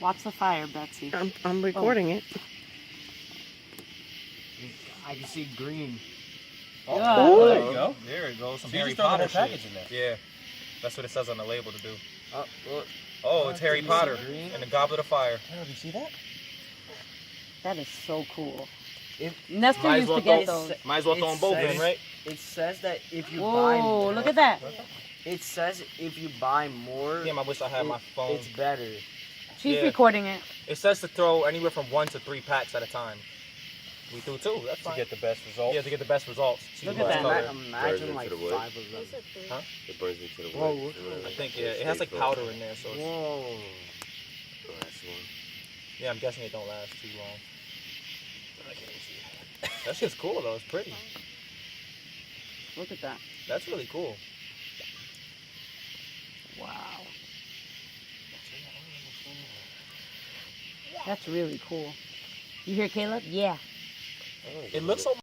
Watch the fire, Betsy. I'm recording it. I can see green. Oh, there you go. There it goes. Some So you Harry just throw the Potter whole package shit. in there. Yeah. That's what it says on the label to do. Look. Oh, it's Harry you see Potter green? and the Goblet of Fire. Carol, do you see that? That is so cool. If- Nestor Might as used well to get throw- those. Might as well It throw them both in, says- right? It says that if you buy Whoa, more, look at that. It says if you buy more, Damn, I wish I had my phone. it's better. She's Yeah. recording it. It says to throw anywhere from 1 to 3 packs at a time. We threw 2. That's To fine. get the best results. Yeah, to get the best results. See Look the at best that. color. Imagine Burns like into the wood. 5 of them. Huh? It burns into the Whoa, wood. I think yeah, it has like powder in there, so it's, Whoa. Oh, that's one. yeah, I'm guessing it don't last too long. That shit's cool though. It's pretty. Look at that. That's really cool. Wow. That's really cool. You hear Caleb? Yeah. It looks so